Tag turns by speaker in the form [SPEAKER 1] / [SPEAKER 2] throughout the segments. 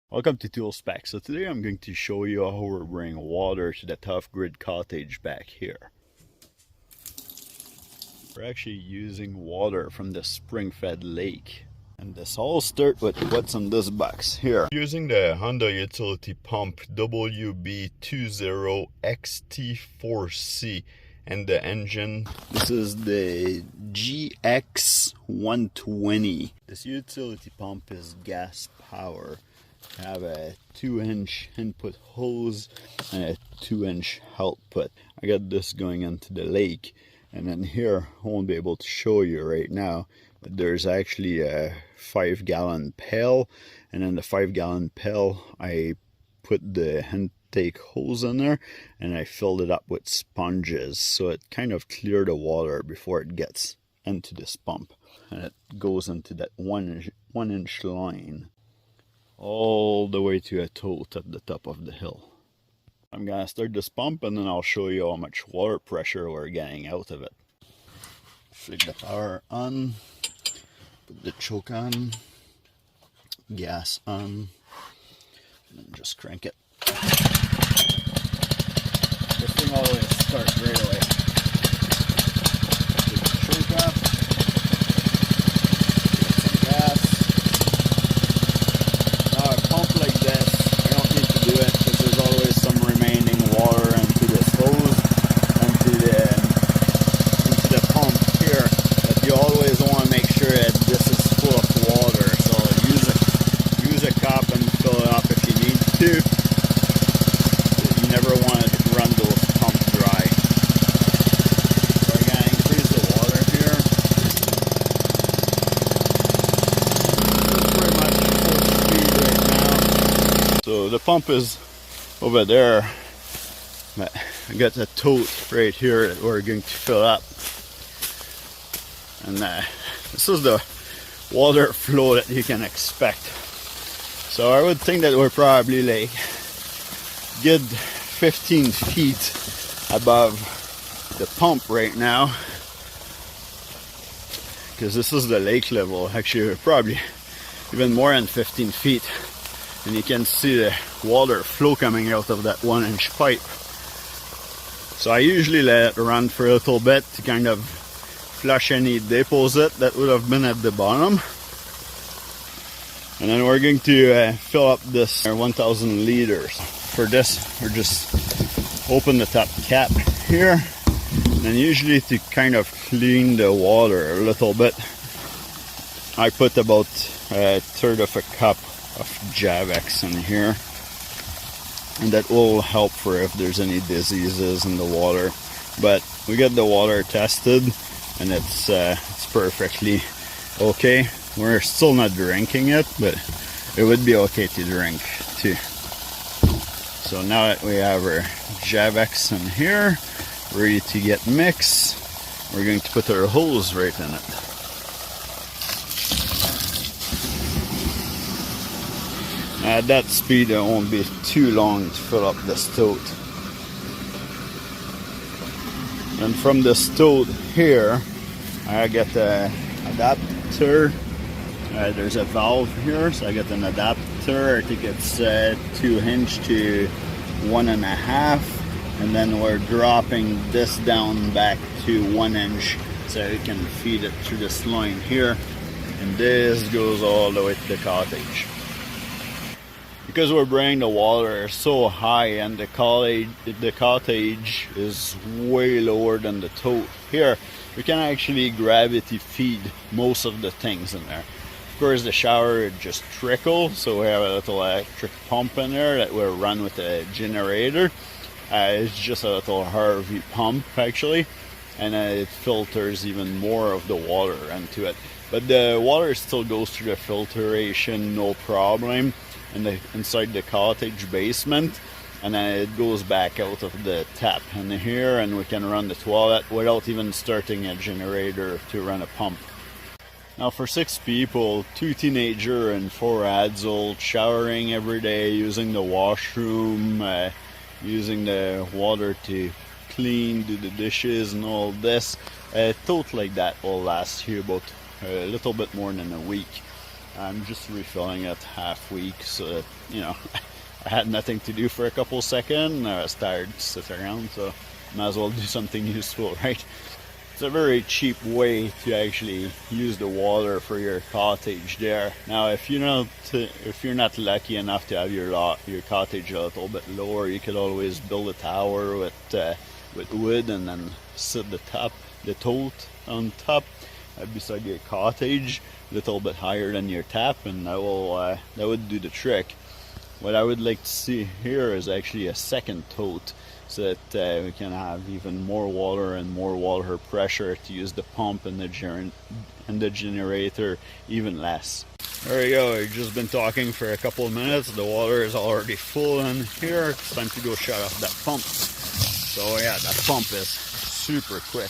[SPEAKER 1] Welcome to Tool Specs. So today I'm going to show you how we're bringing water to the Tough Grid cottage back here. We're actually using water from the spring-fed lake. And this all starts with what's in this box here. Using the Honda utility pump WB20XT and the engine. This is the GX120. This utility pump is gas power. I have a 2-inch input hose and a 2-inch output. I got this going into the lake, and then here I won't be able to show you right now, but there's actually a 5-gallon pail, and in the 5-gallon pail I put the intake hose in there and I filled it up with sponges, so it kind of cleared the water before it gets into this pump, and it goes into that 1-inch line all the way to a tote at the top of the hill. I'm gonna start this pump and then I'll show you how much water pressure we're getting out of it. Flick the power on, put the choke on, gas on, and just crank it. This thing always starts right away. Take the choke off, get some gas. A pump like this, I don't need to do it because there's always some remaining water into this hose, into the pump here, but you always want to make sure that this is full of water, so use a cup and fill it up if you need to. You never want to run those pumps dry. So I'm going to increase the water here. Pretty much full speed right now. So the pump is over there, but I got the tote right here that we're going to fill up, and this is the water flow that you can expect. So I would think that we're probably like good 15 feet above the pump right now, because this is the lake level. Actually, we're probably even more than 15 feet, and you can see the water flow coming out of that 1-inch pipe. So I usually let it run for a little bit to kind of flush any deposit that would have been at the bottom, and then we're going to fill up this 1,000 liters. For this, we're just open the top cap here, and then usually to kind of clean the water a little bit, I put about 1/3 of a cup of Javex in here, and that will help for if there's any diseases in the water. But we got the water tested and it's perfectly okay. We're still not drinking it, but it would be okay to drink too. So now that we have our Javex in here ready to get mixed, we're going to put our hose right in it. At that speed, it won't be too long to fill up this tote. And from this tote here, I get the adapter. There's a valve here, so I get an adapter. I think it's 2-inch to 1.5, and then we're dropping this down back to 1-inch, so we can feed it through this line here, and this goes all the way to the cottage. Because we're bringing the water so high and the cottage is way lower than the tote here, we can actually gravity feed most of the things in there. Of course, the shower just trickles, so we have a little electric pump in there that will run with a generator. It's just a little RV pump actually, and it filters even more of the water into it. But the water still goes through the filtration, no problem, inside the cottage basement, and then it goes back out of the tap in here, and we can run the toilet without even starting a generator to run a pump. Now for 6 people, 2 teenagers and 4 adults, showering every day, using the washroom, using the water to clean, do the dishes and all this, a tote like that will last you about a little bit more than a week. I'm just refilling it half week so that, you know, I had nothing to do for a couple seconds. I was tired to sit around, so might as well do something useful, right? It's a very cheap way to actually use the water for your cottage there. Now, if you're not lucky enough to have your cottage a little bit lower, you could always build a tower with wood and then sit the tote on top beside your cottage, a little bit higher than your tap, and that would do the trick. What I would like to see here is actually a second tote, so that we can have even more water and more water pressure to use the pump and the generator even less. There you go, I've just been talking for a couple of minutes. The water is already full in here. It's time to go shut off that pump. So yeah, that pump is super quick.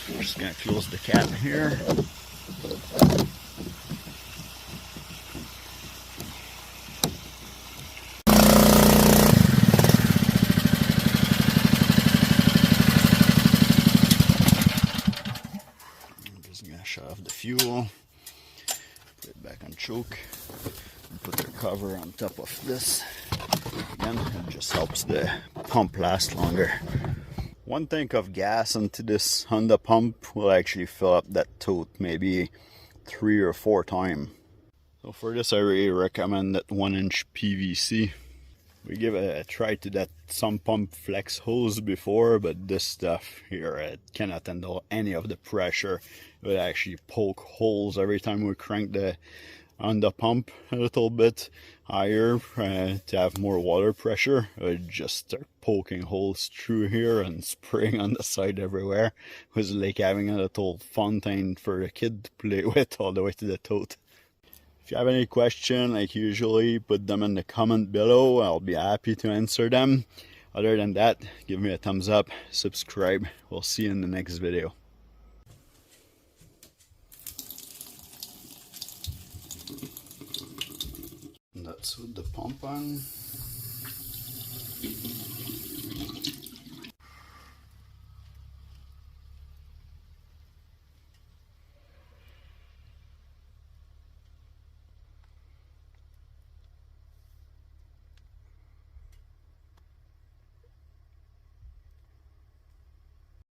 [SPEAKER 1] I'm just gonna close the cap here. Shut off the fuel, put it back on choke, and put the cover on top of this. Again, it just helps the pump last longer. One tank of gas into this Honda pump will actually fill up that tote maybe 3 or 4 times. So for this I really recommend that 1-inch PVC. We give a try to that sump pump flex hose before, but this stuff here, it cannot handle any of the pressure. It would actually poke holes every time we crank on the pump a little bit higher to have more water pressure. It would just start poking holes through here and spraying on the side everywhere. It was like having a little fountain for a kid to play with all the way to the tote. If you have any question, like usually, put them in the comment below. I'll be happy to answer them. Other than that, give me a thumbs up, subscribe. We'll see you in the next video. And that's with the pump on.